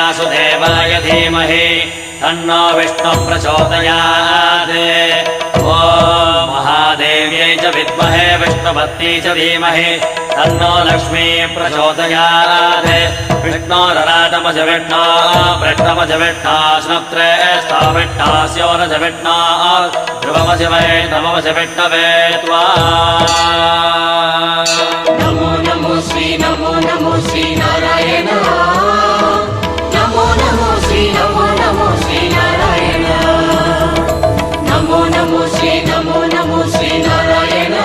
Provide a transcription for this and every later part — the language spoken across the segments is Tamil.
वासुदेवाय धीमहि तन्नो विष्णुः प्रचोदयात्। ॐ महादेव्यै च विद्महे विष्णुपत्न्यै च धीमहि तन्नो लक्ष्मी प्रचोदयात्। विष्णोरराटमज विष्णो वृष्णमज विष्णो स्नुत्रेष्ठो विष्णोस्योरज विष्णो ध्रुवमज वैष्णवमज विष्णवे त्वा। नमो नमो श्री नारायण। नमो नमो श्री नारायण। नमो नमो श्री नारायण।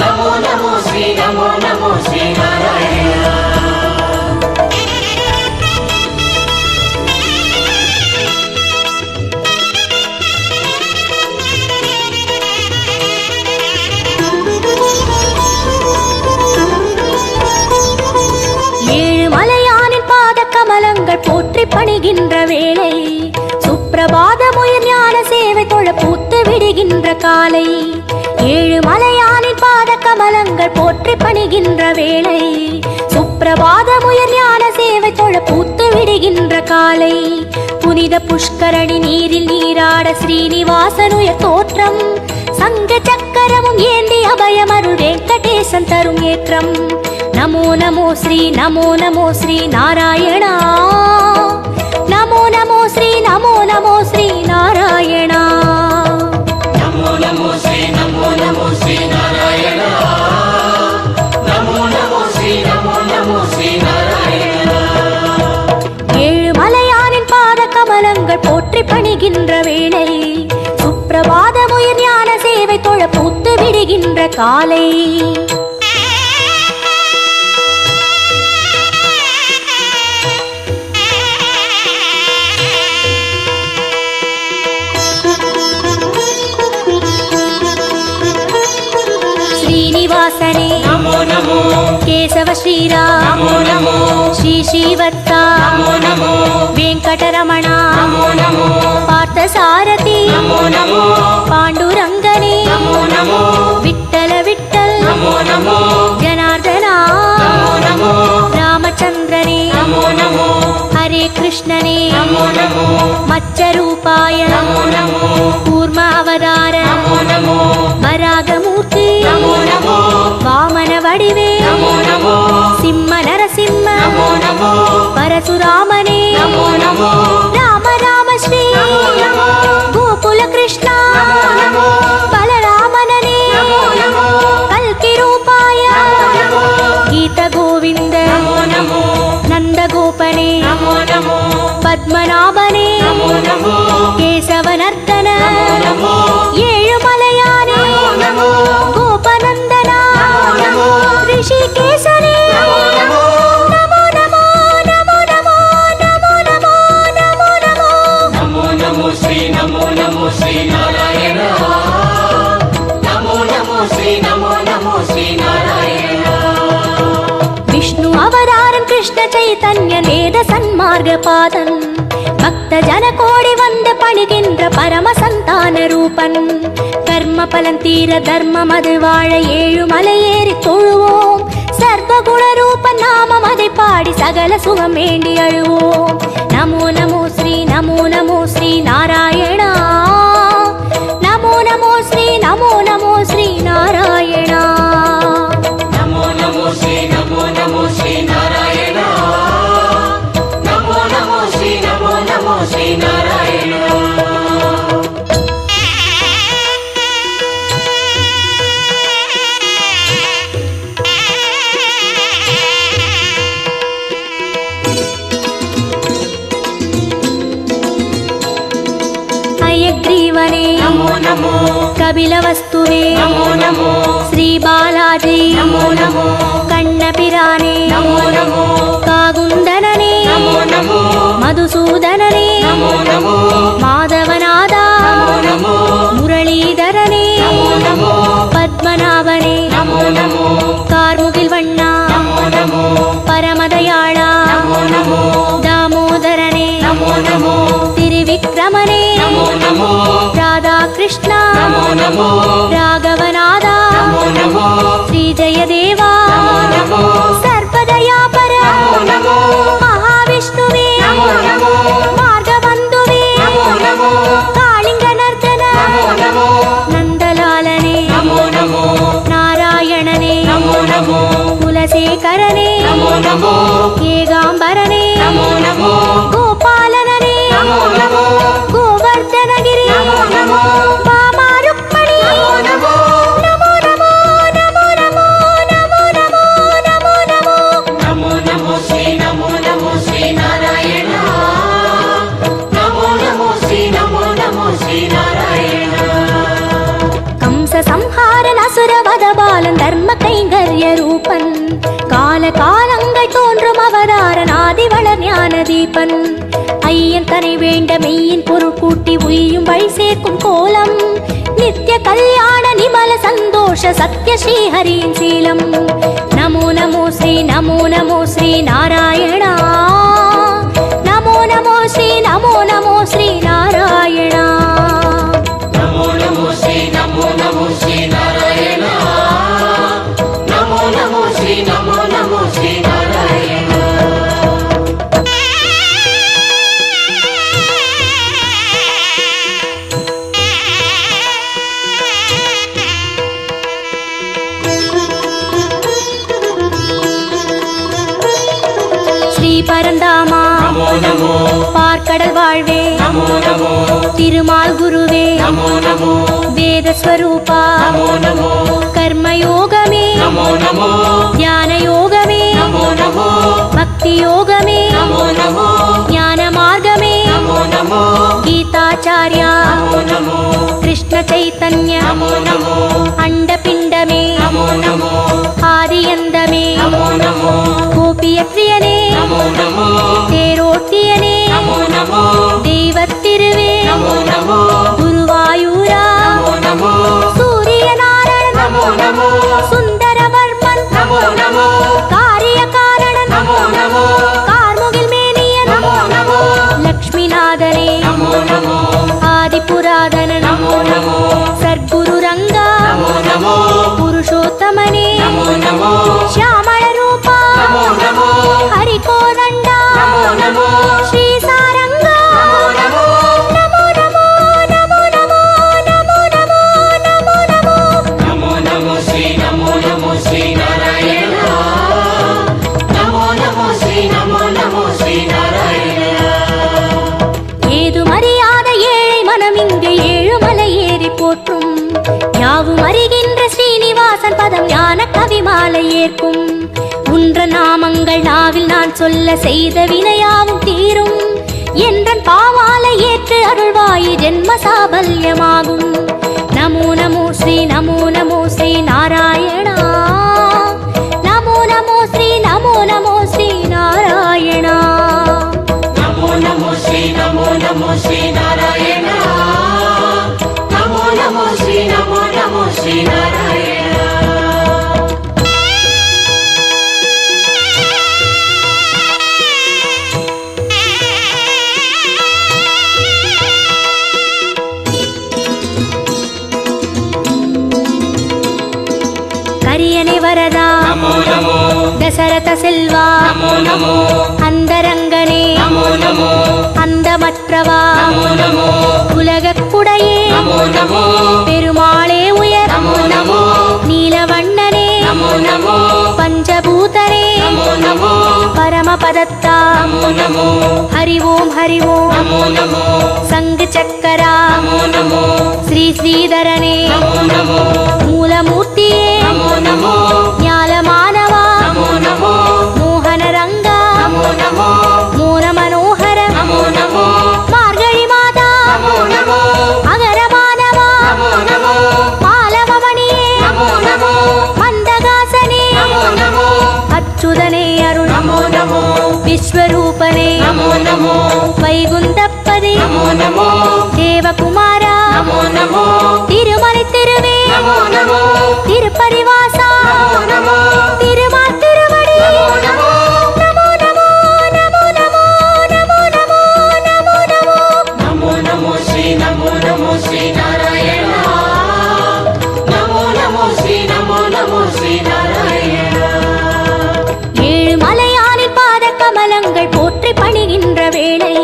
नमो नमो श्री नारायण। கமலங்கள் போற்றி பணிகின்ற வேளை சுப்பிரபாதமுயர் ஞான சேவை தொழ பூத்து விடுகின்ற காலை. ஏழு மலையானின் பாத கமலங்கள் போற்றி பணிகின்ற வேளை சுப்பிரபாதமுயர் ஞான சேவை தொழ பூத்து விடுகின்ற காலை. புனித புஷ்கரணி நீரில் நீராட ஸ்ரீனிவாசனுயர் தோற்றம் சங்க சக்கரமும் ஏந்தி அபயமருள் வெங்கடேசன் தரும் ஏற்றம். नमो नमो श्री नारायण। नमो नमो श्री नारायण। नमो नमो श्री नारायण। नमो नमो श्री नारायण। ஏழு மலையானின் பாத கமலங்கள் போற்றி பணிகின்ற வேளை சுப்பிரபாதமுயர் ஞான சேவை தொழ பூத்து விடுகின்ற காலை. श्रीनिवासने नमो नमो। केशव श्रीराम नमो नमो। श्री श्रीवत्सा नमो नमो। वेंकटरमण नमो नमो। पार्थसारथि नमो नमो। पांडुरंगने नमो नमो। विठ्ठल विठ्ठल नमो नमो। जनार्दना नमो नमो। रामचंद्रने नमो नमो। हरे कृष्णने नमो नमो। मत्स्यरूपाय नमो नमो। कूर्म अवतार नमो नमो। वरागमूर्ति नमो नमो। वामन वडिवे नमो नमो। सिंह नरसिंह नमो नमो। परशुरामने नमो नमो। राम राम श्री नमो नमो। गोकुल कृष्ण नमो नमो। बलरामनने नमो नमो। कल्कि रूपाय नमो गीत गोविंद नमो नमो। नंद गोपने नमो नमो। पद्मनाभने नमो नमो। केशवनर्दन नमो ஏழு மலையானே नमो गोपनंदना नमो ऋषिकेशने नमो नमो नमो नमो नमो नमो नमो नमो नमो नमो नमो श्री नारायण। नमो नमो श्री नारायण। विष्णु अवतारन कृष्ण चैतन्य वेद सन्मार्ग पादन भक्त जन कोडि वंद पणिगिன்ற परम संतान रूपन कर्म पलन तीर धर्म मது வாழ ஏழு மலை ஏறி தொழுவோம் சர்வ குண ரூப நாமம் அதை பாடி சகல சுகம் வேண்டி அழுவோம். நமோ நமோ ஸ்ரீ நாராயணா. நமோ நமோ ஸ்ரீ நாராயணா. नमो नमो श्री नारायण। नमो नमो श्री नारायण। हयग्रीवने नमो नमो। कपिलवस्तुवे नमो नमो। श्री बालाजी नमो नमो। कण्णपिराने नमो नमो। कागुन्दनने नमो नमो। मधुसूदनने नमो नमो। माधवनादा नमो नमो। मुरलीधरने नमो नमो। पद्मनाभने नमो नमो। कार्मुगिल वण्णा नमो नमो। परमदयाळा नमो नमो। दामोदरने नमो नमो। त्रिविक्रमने नमो नमो। राधा कृष्ण नमो नमो। राघवनादा नमो नमो। श्री जयदेवा नमो नमो। सर्वदयापर नमो नमो। महाविष्णु குணசேகரனே நமோ நமோ ஏகாம்பரனே நமோ நமோ கோபாலனே நமோ நமோ கோவர்தனகிரி நமோ நமோ பாமா ருக்மணி நமோ நமோ நமோ நமோ நமோ நமோ நமோ நமோ நமோ நமோ நமோ ஸ்ரீ நாராயண நமோ நமோ ஸ்ரீ நாராயண கம்ச சம்ஹாரன் அசுரவத பாலன் தர்ம கைங்கர்ய ரூபன் கால காலங்கள் தோன்றும் அவதாரன் ஆதிவளர் ஞான தீபன் ஐயன் தனை வேண்ட மெய்யின் பொருள் கூட்டி உய்யும் வழி சேர்க்கும் கோலம் நித்ய கல்யாண நிமல சந்தோஷ சத்ய ஸ்ரீஹரியின் சீலம் நமோ நமோ ஸ்ரீ நாராயணா நமோ நமோ ஸ்ரீ நாராயணா நமோ நமோ ஸ்ரீ நாராயண நமோ நமோ ஸ்ரீ நாராயண ஸ்ரீ பரந்தாமா நமோ நமோ பார்க்கடல் வாழ்வே நமோ நமோ திருமால் குருவே நமோ நமோ வேதஸ்வரூபா நமோ நமோ கர்மயோகமே நமோ நமோ ஞான யோகமே நமோ நமோ பக்தி யோகமே நமோ நமோ ஞான மார்க்கமே நமோ நமோ கீதாச்சார்யா நமோ நமோ கிருஷ்ண சைத்தன்ய நமோ நமோ அண்டபிண்டமே நமோ நமோ ஆதியந்தமே நமோ நமோ கோபியத்ரியனே நமோ நமோ தேரோட்டியனே நமோ நமோ தெய்வத்திருவே நமோ நமோ குருவாயூரா நமோ நமோ சூரியநாராயணன் நமோ நமோ சுந்தரவர்மன் நமோ நமோ காரியகாரணன் நமோ நமோ கார்முகில் மேனியன் நமோ நமோ லக்ஷ்மிநாதனே நமோ நமோ ஆதிபுராதனன் நமோ நமோ சர்க்குரு ரங்கா நமோ நமோ புருஷோத்தமனே நமோ நமோ ಶ್ಯಾಮಳ ರೂಪ நமோ நமோ ಹರಿಕೋದಂಡ நமோ நமோ ಶ್ರೀ ಸಾರಂಗ நமோ ನಮೋ ನಮೋ ನಮೋ ನಮೋ ನಮೋ ನಮೋ ನಮೋ ನಮೋ நமோ ஸ்ரீ நாராயண நமோ நமோ ஸ்ரீ நாராயண ஏதுமறியாத ஏழை மனம் இங்கே ஏழுமலை ஏறி போற்றும் யாவும் அறிகின்ற ஸ்ரீனிவாசன் பதம் ஞான கவிமாலை ஏற்கும் உன்ற நாமங்கள் நாவில் நான் சொல்ல செய்த வினையாவும் தீரும் என்றன் பாவாலை ஏற்று அருள்வாயி ஜென்ம சாபல்யமாகும் நமோ நமோ ஸ்ரீ நாராயணா நமோ நமோ ஸ்ரீ நாராயணா நமோ நமோ ஸ்ரீ நாராயண நமோ நமோ ஸ்ரீ நாராயண கரியனை வரதா நமோ நமோ தசரத செல்வா நமோ நமோ அந்தரங்கனே நமோ நமோ அந்தமற்றவா நமோ நமோ உலகக்குடையே நமோ நமோ பெருமாளே உயர் நமோ நமோ நீலவண்ணனே நமோ நமோ பஞ்சபூதனே நமோ நமோ பரமபதத்தா நமோ நமோ ஹரி ஓம் நமோ நமோ சங்கு சக்கரா நமோ நமோ ஸ்ரீ ஸ்ரீதரனே நமோ நமோ மூலமூர்த்தியே நமோ நமோ ஞாலமானவா நமோ நமோ மோகன ரங்கா நமோ நமோ மோன மனோகர நமோ நமோ மார்கழி மாதா நமோ நமோ அகரமானவா நமோ நமோ மாலவமணியே நமோ நமோ மந்தகாசனே நமோ நமோ அச்சுதனே அருள் நமோ நமோ விஸ்வரூபனே நமோ நமோ வைகுந்தப்பதி நமோ நமோ தேவகுமாரா நமோ நமோ திருமலை திருவே நமோ நமோ திருப்பரிவாசா நமோ நமோ திருமால் திருவடி நமோ நமோ நமோ நமோ நமோ நமோ நமோ நமோ நமோ நமோ ஸ்ரீ நாராயண நமோ நமோ ஸ்ரீ நாராயண ஏழு மலையானின் பாத கமலங்கள் போற்றி பணிகின்ற வேளை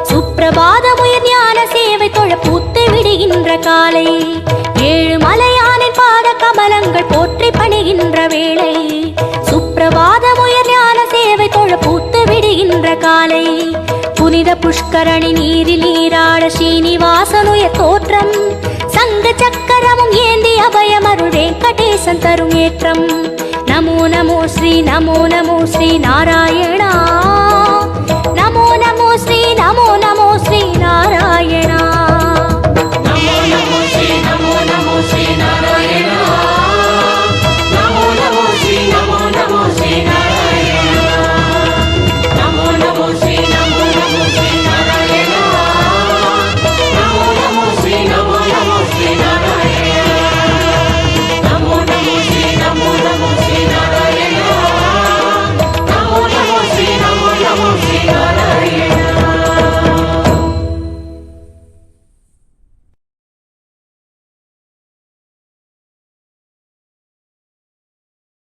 சுப்பிரபாதமுயர் ஞான சேவை தொழ பூத்து விடுகின்ற காலை ஏழு மலையானின் பாத கமலங்கள் போற்றி பணிகின்ற வேளை சுப்பிரபாத வருகின்ற காலை புனித புஷ்கரணி நீரில் நீராட ஸ்ரீனிவாசனுய தோற்றம் சங்க சக்கரமும் ஏந்தி அபயமருள் வெங்கடேசன் தரும் ஏற்றம் நமோ நமோ ஸ்ரீ நாராயணா